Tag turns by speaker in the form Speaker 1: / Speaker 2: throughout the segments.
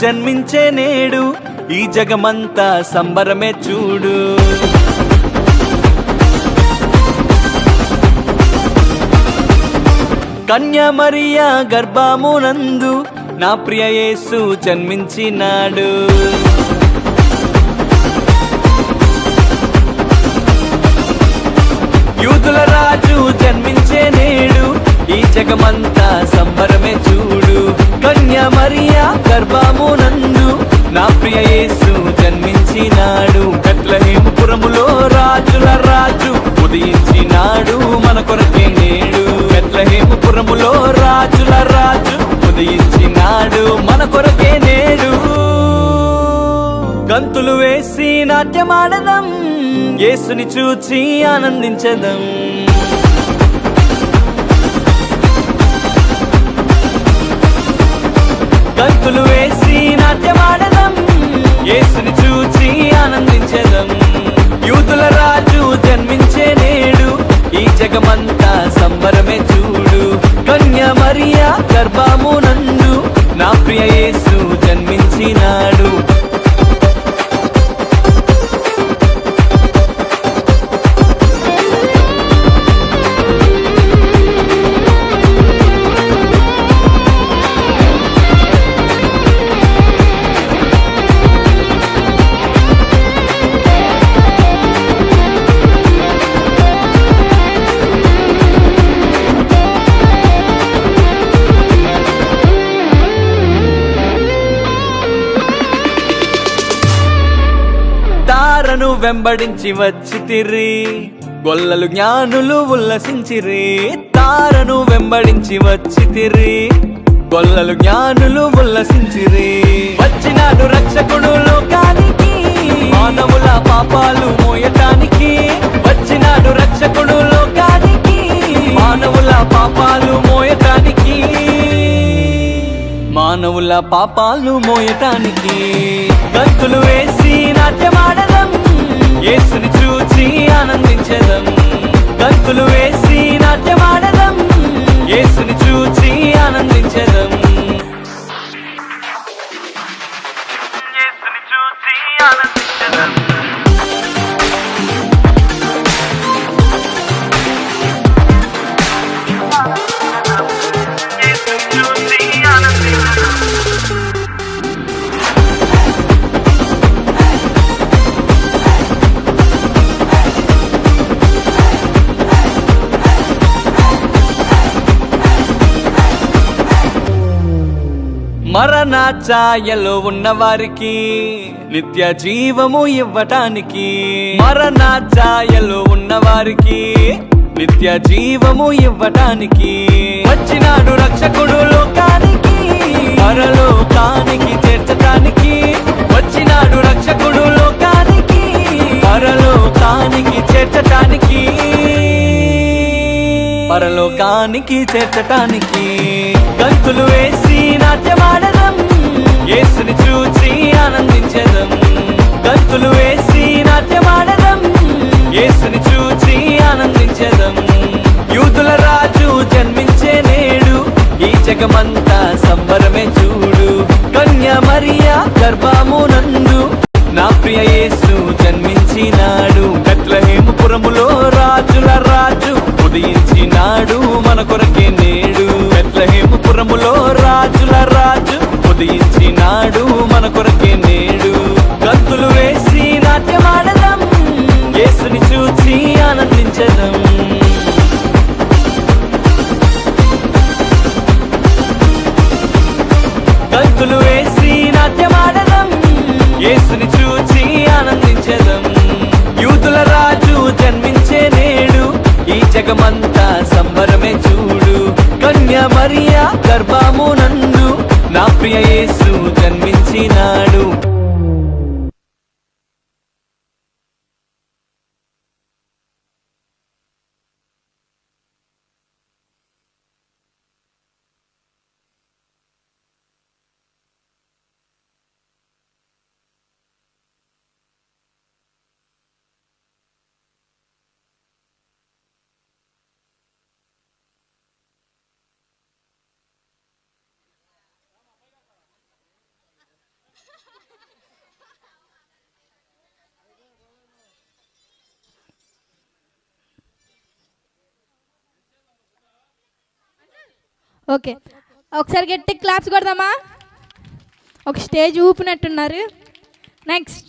Speaker 1: జన్మించే నేడు ఈ జగమంతా సంబరమే చూడు. కన్య మరియా గర్భమునందు నా ప్రియ యేసు జన్మించినాడు. యూదుల రాజు జన్మించే నేడు ఈ జగమంతా సంబరమే చూడు. కన్య మరియా గర్భమునందు నా ప్రియ యేసు జన్మించినాడు. బెత్లెహేముపురములో రాజుల రాజు ఉదయించినాడు మన కొరకే నేడు. బెత్లెహేముపురములో రాజుల రాజు ఉదయించినాడు మన కొరకే నేడు. గంతులు వేసి నాట్యమాడదం, యేసుని చూచి ఆనందించదం. గంతులు వేసి నాట్యమాడదం, యేసుని చూచి ఆనందించదం. యూదుల రాజు జన్మించే నేడు ఈ జగమంతా సంబరమే చూడు. కన్య మరియా గర్భమునందు నా ప్రియ యేసు జన్మించినాడు. తారను వెంబడించి వచ్చితిరి, గొల్లలు జ్ఞానులు ఉల్లసించిరి. తారను వెంబడించి వచ్చితిరి, గొల్లలు జ్ఞానులు ఉల్లసించిరి. వచ్చినాడు రక్షకుడు లోకానికి, మానవుల పాపాలు మోయటానికి. వచ్చినాడు రక్షకుడు లోకానికి, మానవుల పాపాలు మోయటానికి. మానవుల పాపాలు మోయటానికి. గంతులు వేసి నాట్యమాడదం, యేసుని చూచి ఆనందించదం. గంతులు వేసి నాట్యమాడదం, యేసుని చూచి ఆనందించదం. యేసుని చూచి ఆనందించదం. మరణ ఛాయలో ఉన్న వారికి నిత్య జీవము ఇవ్వటానికి. మరణ ఛాయలో ఉన్న వారికి నిత్య జీవము ఇవ్వటానికి. వచ్చినాడు రక్షకుడు లోకానికి, పరలోకానికి చేర్చటానికి. వచ్చినాడు రక్షకుడు లోకానికి, పరలోకానికి చేర్చటానికి. పరలోకానికి చేర్చటానికి. గంతులు వేసి నాట్యమాడదం, యేసుని చూచి ఆనందించదం. గంతులు వేసి నాట్యమాడదం, యేసుని చూచి ఆనందించదం. యూదుల రాజు జన్మించే నేడు ఈ జగమంతా సంబరమే చూడు. కన్య మరియా గర్భమునందు నా ప్రియ యేసు జన్మించినాడు. బెత్లెహేముపురములో రాజుల రాజు ఉదయించినాడు మన కొరకే నేడు. బెత్లెహేముపురములో రాజుల రాజు ఉదయించినాడు మన కొరకే నేడు. గంతులు వేసి నాట్యమాడదం, యేసుని చూచి ఆనందించదం. గంతులు వేసి నాట్యమాడదం, యేసుని చూచి ఆనందించదం. యూదుల రాజు జన్మించే నేడు ఈ జగమంతా సంబరమే చూడు. కన్య మరియా గర్భమునందు నా ప్రియ యేసు జన్మించినాడు.
Speaker 2: ఓకే, ఒకసారి గట్టి క్లాప్స్ కొడదామా? ఒక స్టేజ్ ఊపినట్టున్నారు. నెక్స్ట్,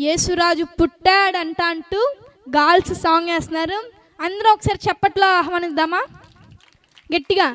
Speaker 2: యేసురాజు పుట్టాడంట అంటూ గర్ల్స్ సాంగ్ వేస్తున్నారు. అందరూ ఒకసారి చప్పట్లో ఆహ్వానిద్దామా గట్టిగా?